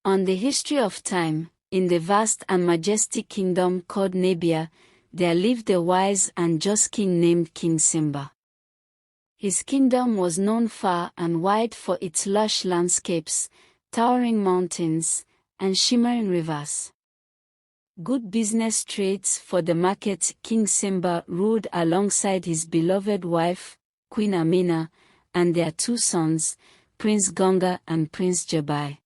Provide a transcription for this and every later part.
On the history of time, in the vast and majestic kingdom called Nabia, there lived a wise and just king named King Simba. His kingdom was known far and wide for its lush landscapes, towering mountains, and shimmering rivers. Good business trades for the market. King Simba ruled alongside his beloved wife, Queen Amina, and their two sons, Prince Gonga and Prince Jabai.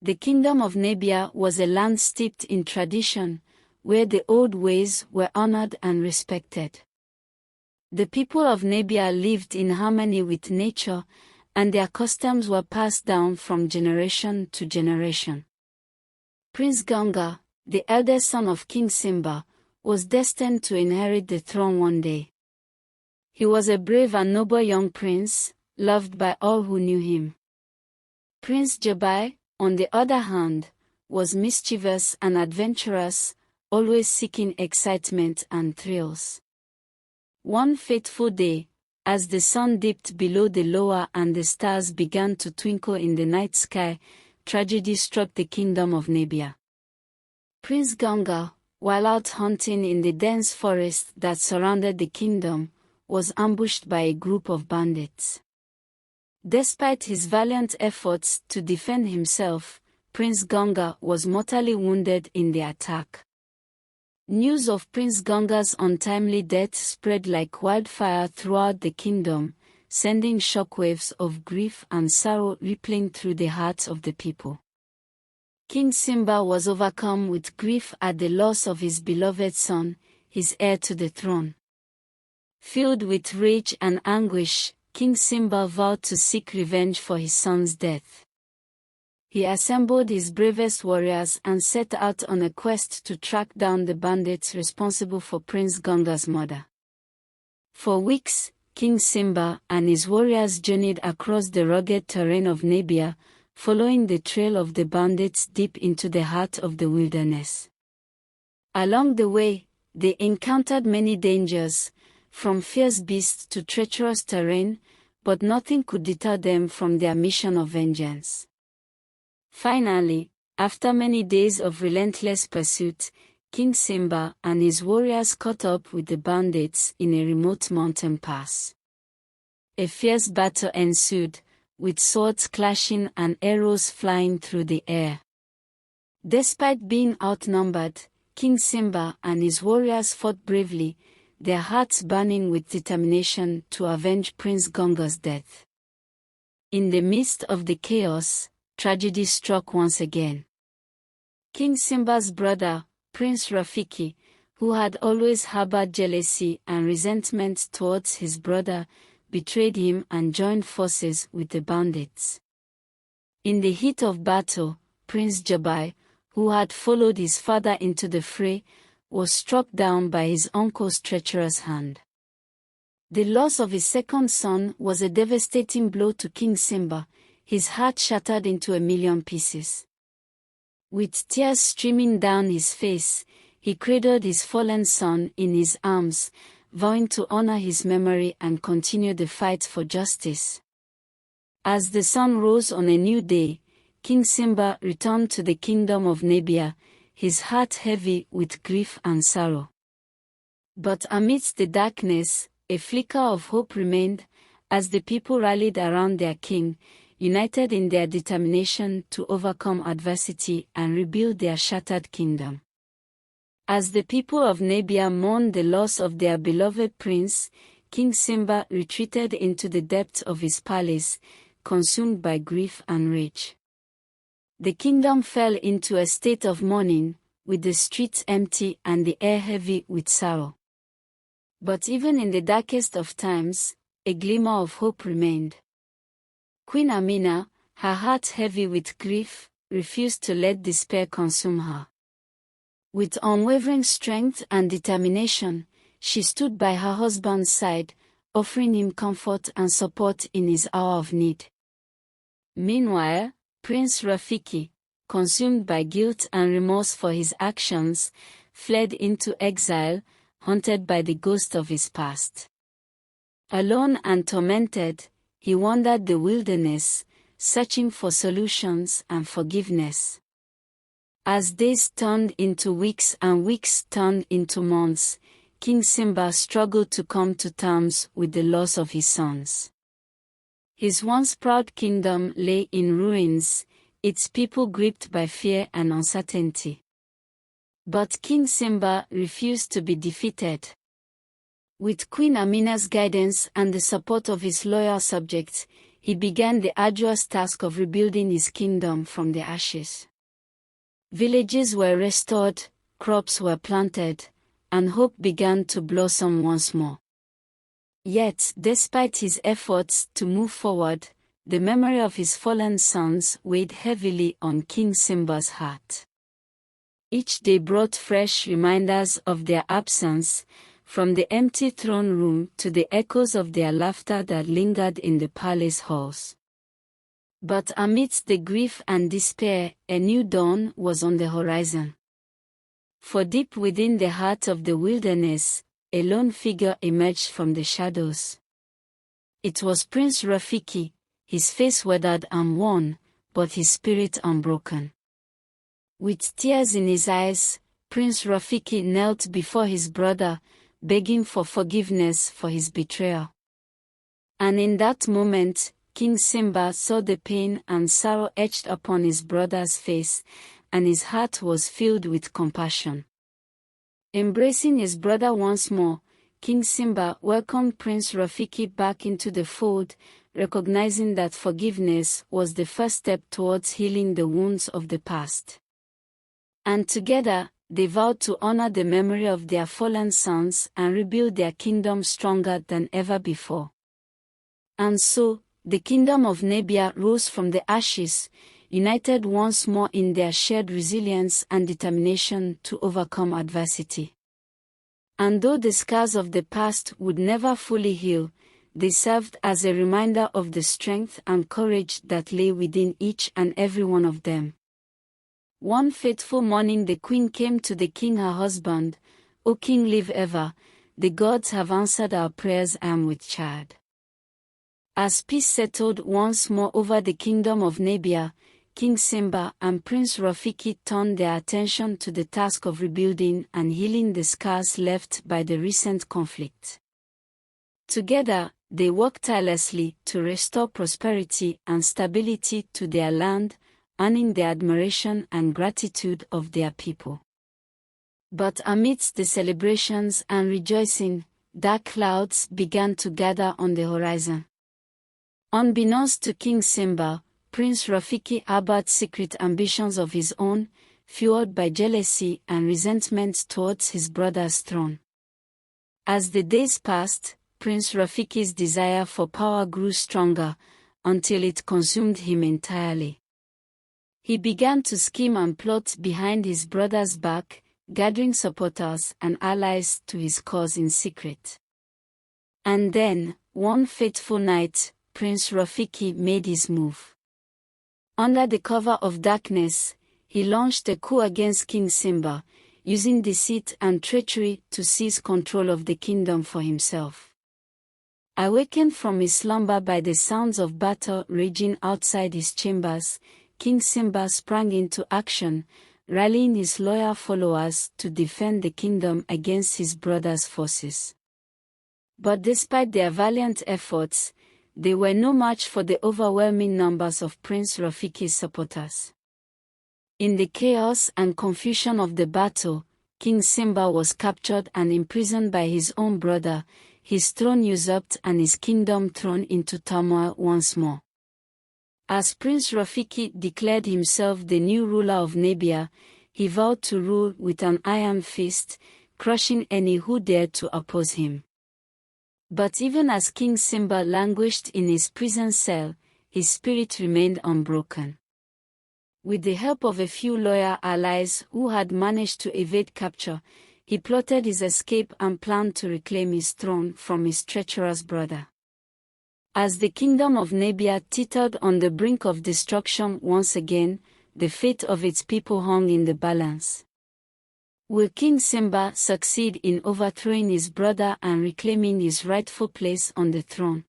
The kingdom of Nabia was a land steeped in tradition, where the old ways were honored and respected. The people of Nabia lived in harmony with nature, and their customs were passed down from generation to generation. Prince Gonga, the eldest son of King Simba, was destined to inherit the throne one day. He was a brave and noble young prince, loved by all who knew him. Prince Jabai, on the other hand, was mischievous and adventurous, always seeking excitement and thrills. One fateful day, as the sun dipped below the lower and the stars began to twinkle in the night sky, tragedy struck the kingdom of Nabia. Prince Gonga, while out hunting in the dense forest that surrounded the kingdom, was ambushed by a group of bandits. Despite his valiant efforts to defend himself, Prince Gonga was mortally wounded in the attack. News of Prince Gonga's untimely death spread like wildfire throughout the kingdom, sending shockwaves of grief and sorrow rippling through the hearts of the people. King Simba was overcome with grief at the loss of his beloved son, his heir to the throne. Filled with rage and anguish, King Simba vowed to seek revenge for his son's death. He assembled his bravest warriors and set out on a quest to track down the bandits responsible for Prince Gonga's murder. For weeks, King Simba and his warriors journeyed across the rugged terrain of Nabia, following the trail of the bandits deep into the heart of the wilderness. Along the way, they encountered many dangers, from fierce beasts to treacherous terrain, but nothing could deter them from their mission of vengeance. Finally, after many days of relentless pursuit, King Simba and his warriors caught up with the bandits in a remote mountain pass. A fierce battle ensued, with swords clashing and arrows flying through the air. Despite being outnumbered, King Simba and his warriors fought bravely, their hearts burning with determination to avenge Prince Gonga's death. In the midst of the chaos, tragedy struck once again. King Simba's brother, Prince Rafiki, who had always harbored jealousy and resentment towards his brother, betrayed him and joined forces with the bandits. In the heat of battle, Prince Jabai, who had followed his father into the fray, was struck down by his uncle's treacherous hand. The loss of his second son was a devastating blow to King Simba, his heart shattered into a million pieces. With tears streaming down his face, he cradled his fallen son in his arms, vowing to honor his memory and continue the fight for justice. As the sun rose on a new day, King Simba returned to the kingdom of Nabia, his heart heavy with grief and sorrow. But amidst the darkness, a flicker of hope remained, as the people rallied around their king, united in their determination to overcome adversity and rebuild their shattered kingdom. As the people of Nabia mourned the loss of their beloved prince, King Simba retreated into the depths of his palace, consumed by grief and rage. The kingdom fell into a state of mourning, with the streets empty and the air heavy with sorrow. But even in the darkest of times, a glimmer of hope remained. Queen Amina, her heart heavy with grief, refused to let despair consume her. With unwavering strength and determination, she stood by her husband's side, offering him comfort and support in his hour of need. Meanwhile, Prince Rafiki, consumed by guilt and remorse for his actions, fled into exile, haunted by the ghost of his past. Alone and tormented, he wandered the wilderness, searching for solutions and forgiveness. As days turned into weeks and weeks turned into months, King Simba struggled to come to terms with the loss of his sons. His once proud kingdom lay in ruins, its people gripped by fear and uncertainty. But King Simba refused to be defeated. With Queen Amina's guidance and the support of his loyal subjects, he began the arduous task of rebuilding his kingdom from the ashes. Villages were restored, crops were planted, and hope began to blossom once more. Yet, despite his efforts to move forward, the memory of his fallen sons weighed heavily on King Simba's heart. Each day brought fresh reminders of their absence, from the empty throne room to the echoes of their laughter that lingered in the palace halls. But amidst the grief and despair, a new dawn was on the horizon. For deep within the heart of the wilderness, a lone figure emerged from the shadows. It was Prince Rafiki, his face weathered and worn, but his spirit unbroken. With tears in his eyes, Prince Rafiki knelt before his brother, begging for forgiveness for his betrayal. And in that moment, King Simba saw the pain and sorrow etched upon his brother's face, and his heart was filled with compassion. Embracing his brother once more, King Simba welcomed Prince Rafiki back into the fold, recognizing that forgiveness was the first step towards healing the wounds of the past. And together, they vowed to honor the memory of their fallen sons and rebuild their kingdom stronger than ever before. And so, the kingdom of Nebia rose from the ashes, united once more in their shared resilience and determination to overcome adversity. And though the scars of the past would never fully heal, they served as a reminder of the strength and courage that lay within each and every one of them. One fateful morning the queen came to the king her husband. "O king, live ever, the gods have answered our prayers. I am with child." As peace settled once more over the kingdom of Nebia, King Simba and Prince Rafiki turned their attention to the task of rebuilding and healing the scars left by the recent conflict. Together, they worked tirelessly to restore prosperity and stability to their land, earning the admiration and gratitude of their people. But amidst the celebrations and rejoicing, dark clouds began to gather on the horizon. Unbeknownst to King Simba, Prince Rafiki harbored secret ambitions of his own, fueled by jealousy and resentment towards his brother's throne. As the days passed, Prince Rafiki's desire for power grew stronger, until it consumed him entirely. He began to scheme and plot behind his brother's back, gathering supporters and allies to his cause in secret. And then, one fateful night, Prince Rafiki made his move. Under the cover of darkness, he launched a coup against King Simba, using deceit and treachery to seize control of the kingdom for himself. Awakened from his slumber by the sounds of battle raging outside his chambers, King Simba sprang into action, rallying his loyal followers to defend the kingdom against his brother's forces. But despite their valiant efforts, they were no match for the overwhelming numbers of Prince Rafiki's supporters. In the chaos and confusion of the battle, King Simba was captured and imprisoned by his own brother, his throne usurped and his kingdom thrown into turmoil once more. As Prince Rafiki declared himself the new ruler of Nebia, he vowed to rule with an iron fist, crushing any who dared to oppose him. But even as King Simba languished in his prison cell, his spirit remained unbroken. With the help of a few loyal allies who had managed to evade capture, he plotted his escape and planned to reclaim his throne from his treacherous brother. As the kingdom of Nebia teetered on the brink of destruction once again, the fate of its people hung in the balance. Will King Simba succeed in overthrowing his brother and reclaiming his rightful place on the throne?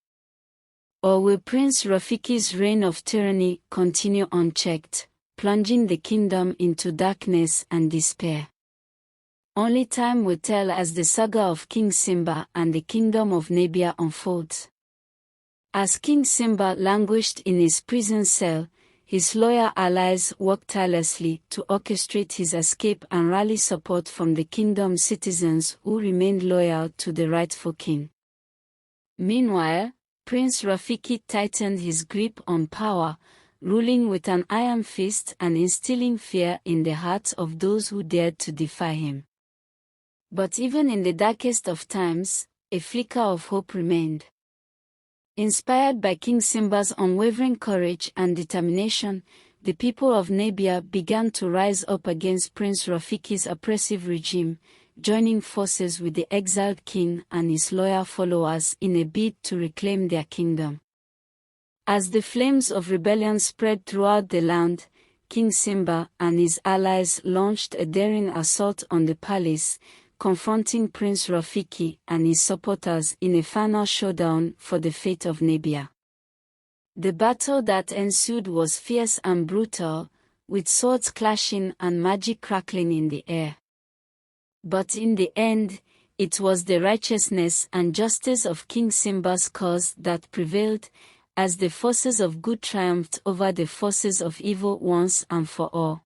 Or will Prince Rafiki's reign of tyranny continue unchecked, plunging the kingdom into darkness and despair? Only time will tell as the saga of King Simba and the kingdom of Nabia unfolds. As King Simba languished in his prison cell, his loyal allies worked tirelessly to orchestrate his escape and rally support from the kingdom's citizens who remained loyal to the rightful king. Meanwhile, Prince Rafiki tightened his grip on power, ruling with an iron fist and instilling fear in the hearts of those who dared to defy him. But even in the darkest of times, a flicker of hope remained. Inspired by King Simba's unwavering courage and determination, the people of Nabia began to rise up against Prince Rafiki's oppressive regime, joining forces with the exiled king and his loyal followers in a bid to reclaim their kingdom. As the flames of rebellion spread throughout the land, King Simba and his allies launched a daring assault on the palace, confronting Prince Rafiki and his supporters in a final showdown for the fate of Nabia. The battle that ensued was fierce and brutal, with swords clashing and magic crackling in the air. But in the end, it was the righteousness and justice of King Simba's cause that prevailed, as the forces of good triumphed over the forces of evil once and for all.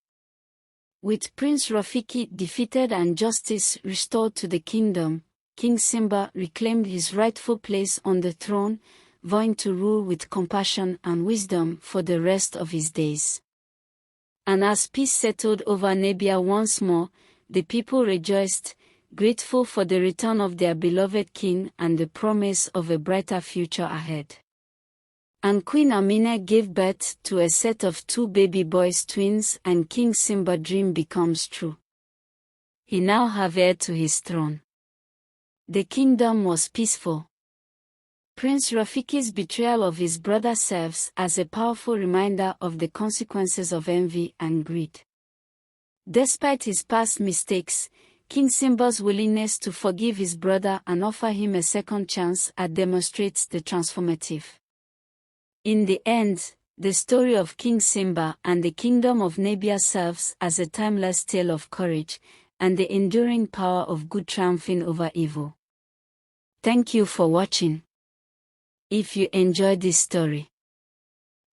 With Prince Rafiki defeated and justice restored to the kingdom, King Simba reclaimed his rightful place on the throne, vowing to rule with compassion and wisdom for the rest of his days. And as peace settled over Nabia once more, the people rejoiced, grateful for the return of their beloved king and the promise of a brighter future ahead. And Queen Amina gave birth to a set of 2 baby boys twins, and King Simba's dream becomes true. He now have heir to his throne. The kingdom was peaceful. Prince Rafiki's betrayal of his brother serves as a powerful reminder of the consequences of envy and greed. Despite his past mistakes, King Simba's willingness to forgive his brother and offer him a second chance demonstrates the transformative. In the end, the story of King Simba and the kingdom of Nabia serves as a timeless tale of courage and the enduring power of good triumphing over evil. Thank you for watching. If you enjoyed this story,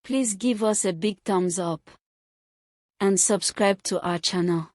please give us a big thumbs up and subscribe to our channel.